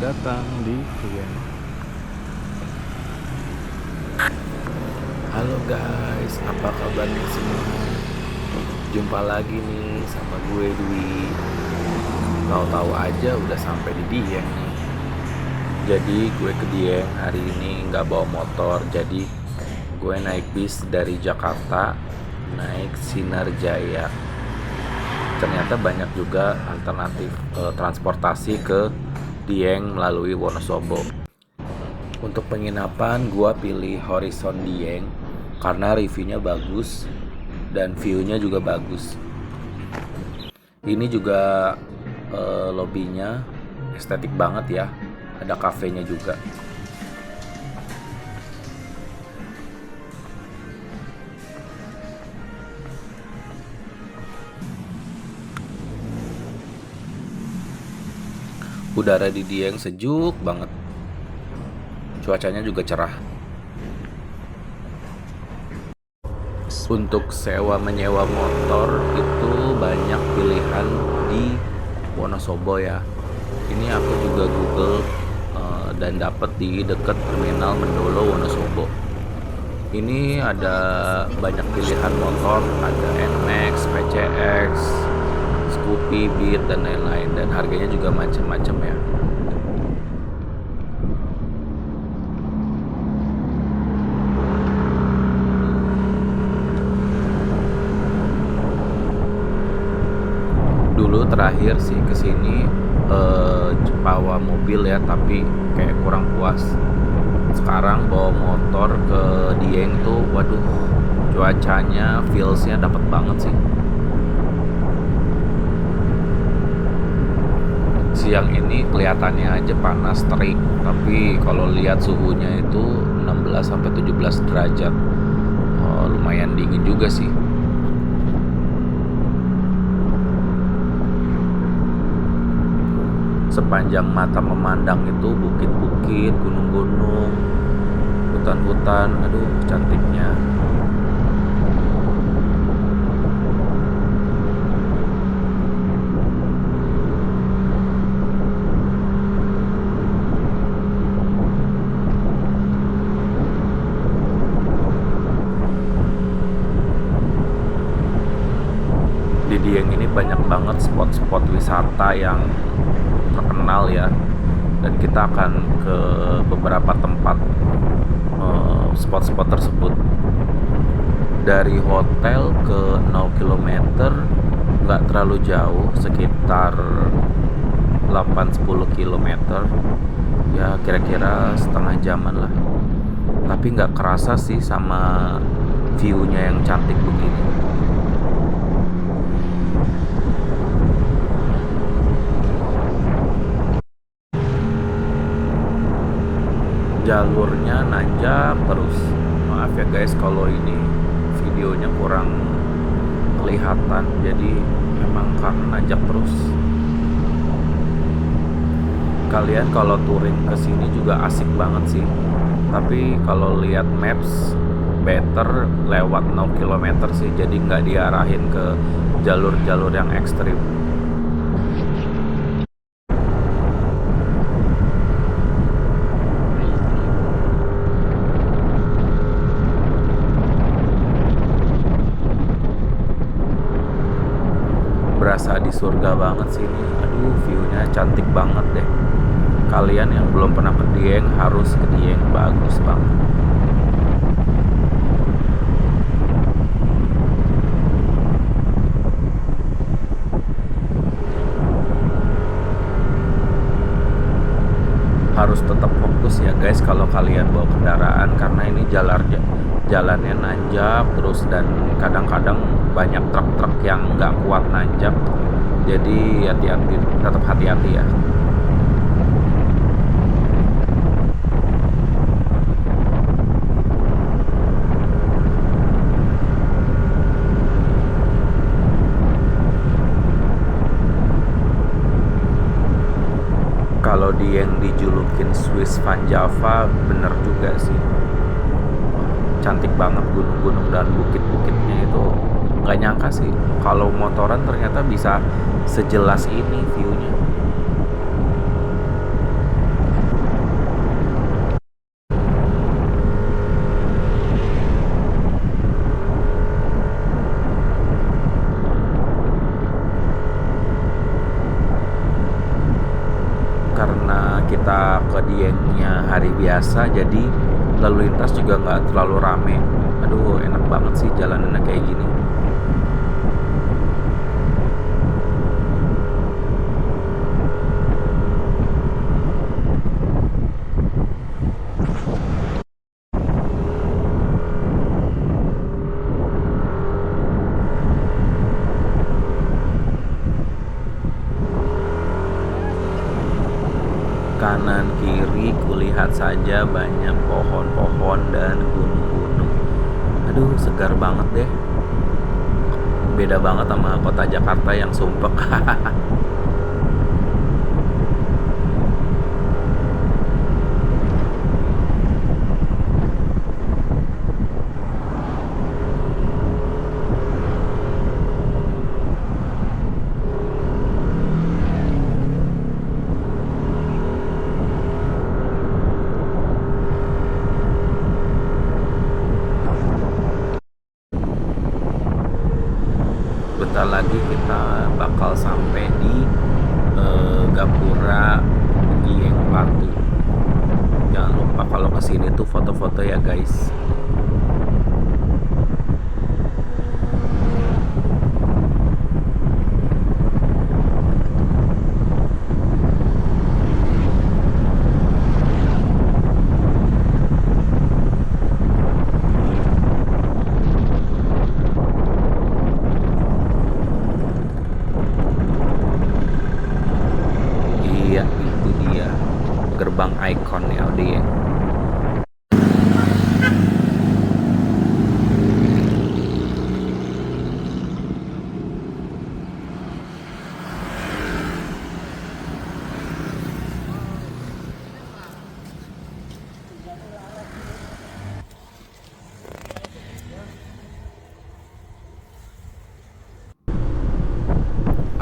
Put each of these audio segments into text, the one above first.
datang di Dieng. Halo guys, apa kabarnya semua? Jumpa lagi nih sama gue Dwi. Tahu-tahu aja udah sampai di Dieng nih. Jadi gue ke Dieng hari ini nggak bawa motor, jadi gue naik bis dari Jakarta, naik Sinar Jaya. Ternyata banyak juga alternatif transportasi ke Dieng melalui Wonosobo. Untuk penginapan gua pilih Horizon Dieng karena reviewnya bagus dan viewnya juga bagus. Ini juga lobbynya estetik banget ya, ada kafenya juga. Udara di Dieng sejuk banget, cuacanya juga cerah. Untuk sewa menyewa motor itu banyak pilihan di Wonosobo ya. Ini aku juga Google dan dapat di dekat terminal Mendolo Wonosobo. Ini ada banyak pilihan motor, ada NMAX, PCX, Scoopy, Beat dan lain-lain, dan harganya juga macam-macam ya. Dulu terakhir sih kesini bawa mobil ya, tapi kayak kurang puas. Sekarang bawa motor ke Dieng tuh, waduh, cuacanya, feelsnya dapet banget sih. Siang ini kelihatannya aja panas terik, tapi kalau lihat suhunya itu 16 sampai 17 derajat. Lumayan dingin juga sih. Sepanjang mata memandang itu bukit-bukit, gunung-gunung, hutan-hutan, aduh cantiknya. Di Dieng ini banyak banget spot-spot wisata yang terkenal ya, dan kita akan ke beberapa tempat spot-spot tersebut. Dari hotel ke 0 km nggak terlalu jauh, sekitar 8-10 km ya, kira-kira setengah jaman lah. Tapi nggak kerasa sih sama view-nya yang cantik begini. Jalurnya nanjak terus. Maaf ya guys kalau ini videonya kurang kelihatan, jadi memang karena nanjak terus. Kalian kalau touring ke sini juga asik banget sih. Tapi kalau lihat maps, better lewat 0 km sih, jadi nggak diarahin ke jalur-jalur yang ekstrim. Berasa di surga banget sini. Aduh, viewnya cantik banget deh. Kalian yang belum pernah ke Dieng harus ke Dieng, bagus banget. Harus tetap fokus ya guys kalau kalian bawa kendaraan, karena ini jalannya nanjak terus, dan kadang-kadang banyak truk-truk yang nggak kuat nanjak, jadi hati-hati, tetap hati-hati ya. Kalau Dieng dijulukin Swiss Van Java, bener juga sih. Cantik banget gunung-gunung dan bukit-bukitnya itu. Nggak nyangka sih kalau motoran ternyata bisa sejelas ini viewnya. kita ke Diengnya hari biasa, jadi lalu lintas juga nggak terlalu rame. Aduh, enak banget sih jalanannya kayak gini. Kanan kiri kulihat saja banyak pohon-pohon dan gunung-gunung. Aduh, segar banget deh. Beda banget sama kota Jakarta yang sumpek. Bentar lagi kita bakal sampai di Gapura Dieng Platu. Jangan lupa kalau kesini tuh foto-foto ya guys. Iya, itu dia gerbang ikon ya Dieng.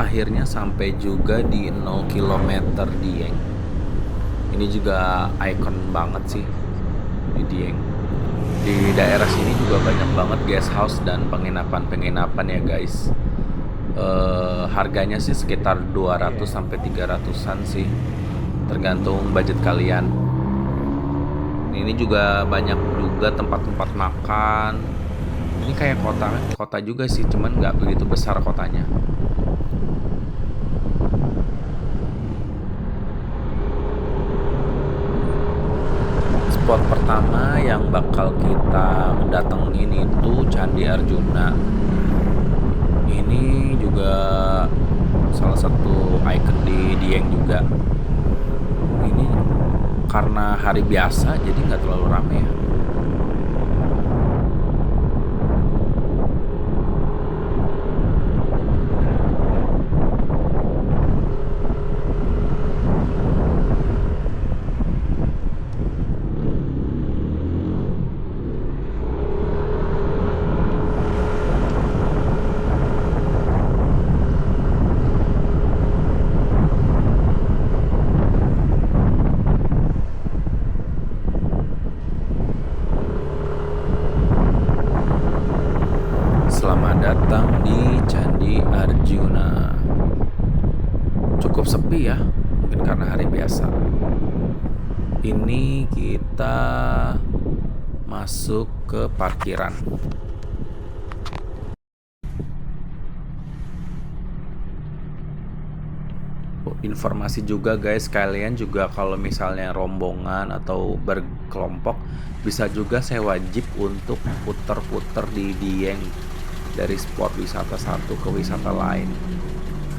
Akhirnya sampai juga di 0 km Dieng. Ini juga ikon banget sih di Dieng. Di daerah sini juga banyak banget guest house dan penginapan-penginapan ya guys. Harganya sih sekitar 200 sampai 300-an sih, tergantung budget kalian. Ini juga banyak juga tempat-tempat makan. Ini kayak kota juga sih, cuman nggak begitu besar kotanya. Spot pertama yang bakal kita datengin itu Candi Arjuna. Ini juga salah satu ikon di Dieng juga. Ini karena hari biasa jadi nggak terlalu rame ya. Selamat datang di Candi Arjuna. Cukup sepi ya, mungkin karena hari biasa. Ini kita masuk ke parkiran. Informasi juga guys, kalian juga kalau misalnya rombongan atau berkelompok bisa juga sewa jeep untuk puter-puter di Dieng dari spot wisata satu ke wisata lain.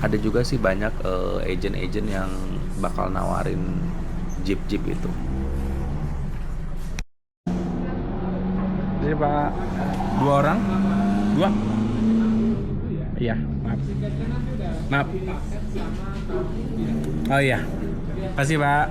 Ada juga sih banyak agent-agent yang bakal nawarin jeep-jeep itu. Jadi Pak, 2 orang? 2? Iya, maaf. Maaf. Oh iya. Kasih Pak.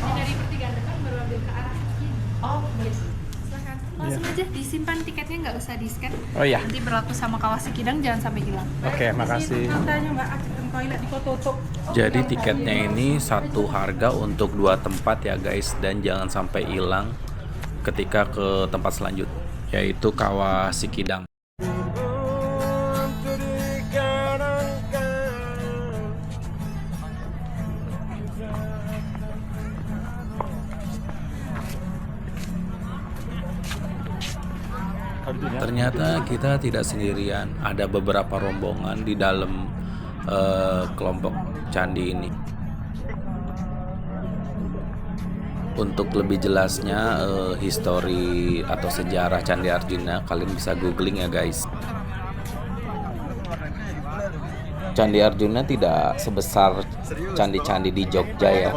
Dari pertigaan depan baru ambil ke arah kiri. Oh, baik. Silakan. Langsung aja disimpan tiketnya, nggak usah di-scan. Oh iya. Nanti berlaku sama Kawasi Kidang, jangan sampai hilang. Oke, makasih. Tanya Mbak, toilet di tutup. Jadi tiketnya ini satu harga untuk 2 tempat ya guys, dan jangan sampai hilang ketika ke tempat selanjutnya, yaitu Kawah Sikidang. Ternyata kita tidak sendirian, ada beberapa rombongan di dalam kelompok candi ini. Untuk lebih jelasnya histori atau sejarah Candi Arjuna, kalian bisa googling ya guys. Candi Arjuna tidak sebesar candi-candi di Jogja ya,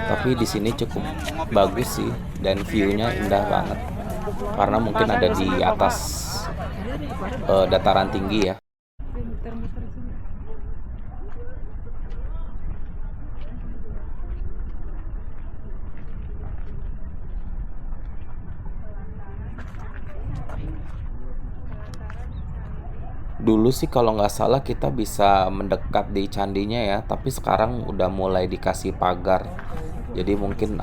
tapi di sini cukup bagus sih dan view-nya indah banget. Karena mungkin ada di atas dataran tinggi ya. Dulu sih kalau nggak salah kita bisa mendekat di candinya ya, tapi sekarang udah mulai dikasih pagar. Jadi mungkin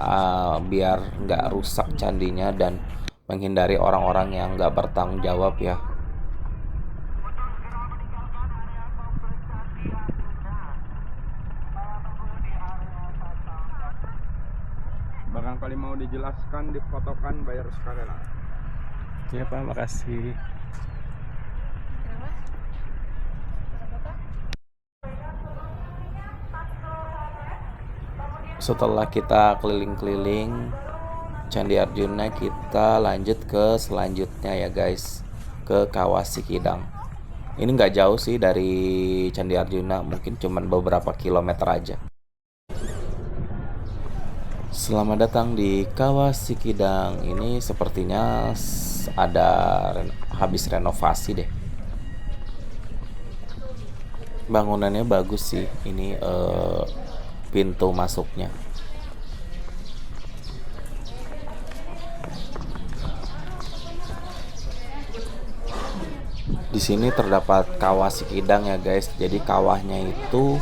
biar nggak rusak candinya dan menghindari orang-orang yang nggak bertanggung jawab ya. Barangkali mau dijelaskan, difotokan, bayar sekali lah. Iya Pak, makasih. Setelah kita keliling-keliling Candi Arjuna, kita lanjut ke selanjutnya ya guys, ke Kawah Sikidang. Ini nggak jauh sih dari Candi Arjuna, mungkin cuman beberapa kilometer aja. Selamat datang di Kawah Sikidang. Ini sepertinya ada habis renovasi deh. Bangunannya bagus sih. Ini pintu masuknya. Di sini terdapat Kawah Sikidang ya guys. Jadi kawahnya itu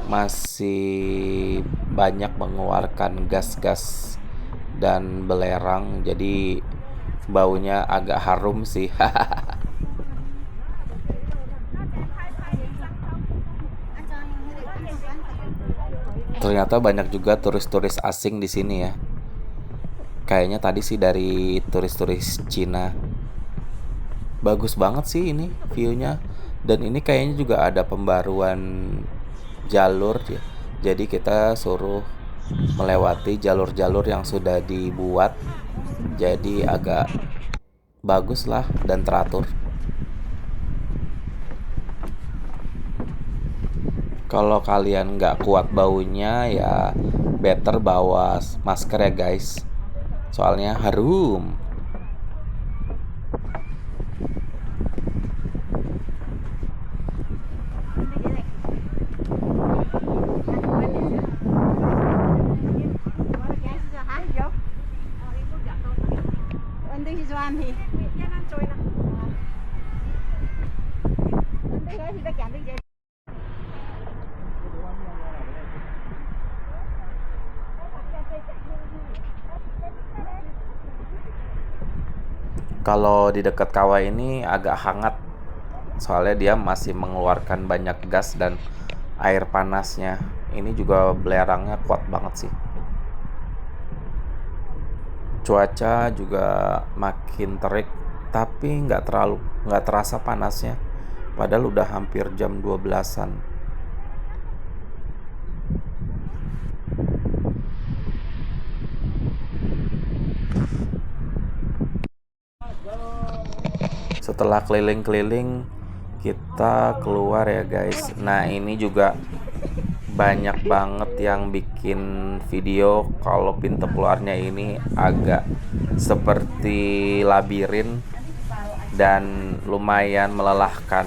masih banyak mengeluarkan gas-gas dan belerang, jadi baunya agak harum sih. Ternyata banyak juga turis-turis asing di sini ya. Kayaknya tadi sih dari turis-turis Cina. Bagus banget sih ini view-nya. Dan ini kayaknya juga ada pembaruan jalur ya. Jadi kita suruh melewati jalur-jalur yang sudah dibuat. Jadi agak bagus lah dan teratur. Kalau kalian nggak kuat baunya ya better bawa masker ya guys. Soalnya harum. Kalau di dekat kawah ini agak hangat, soalnya dia masih mengeluarkan banyak gas dan air panasnya. Ini juga belerangnya kuat banget sih. Cuaca juga makin terik, tapi nggak terasa panasnya. Padahal udah hampir jam 12-an. Setelah keliling-keliling, kita keluar ya guys. Nah ini juga banyak banget yang bikin video kalau pintu keluarnya ini agak seperti labirin dan lumayan melelahkan.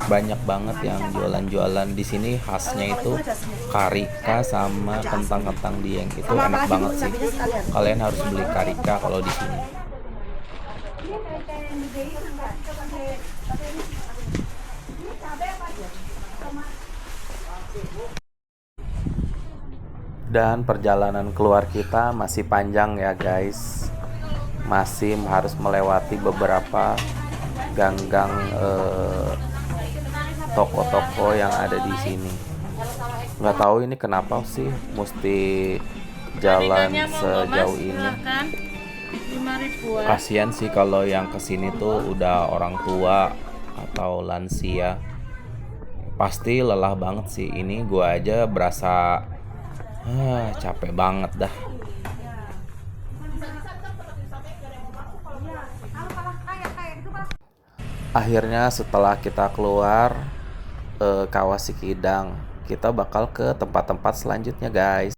Banyak banget yang jualan-jualan di sini, khasnya itu karika sama kentang-kentang dieng. Itu enak banget sih. Kalian harus beli karika kalau di sini. Dan perjalanan keluar kita masih panjang ya guys. Masih harus melewati beberapa gang-gang toko-toko yang ada di sini. Nggak tahu ini kenapa sih mesti jalan sejauh ini. 5.000-an. Kasian sih kalau yang kesini tuh udah orang tua atau lansia. Pasti lelah banget sih. Ini gua aja berasa capek banget dah. Akhirnya setelah kita keluar Kawah Sikidang, kita bakal ke tempat-tempat selanjutnya guys.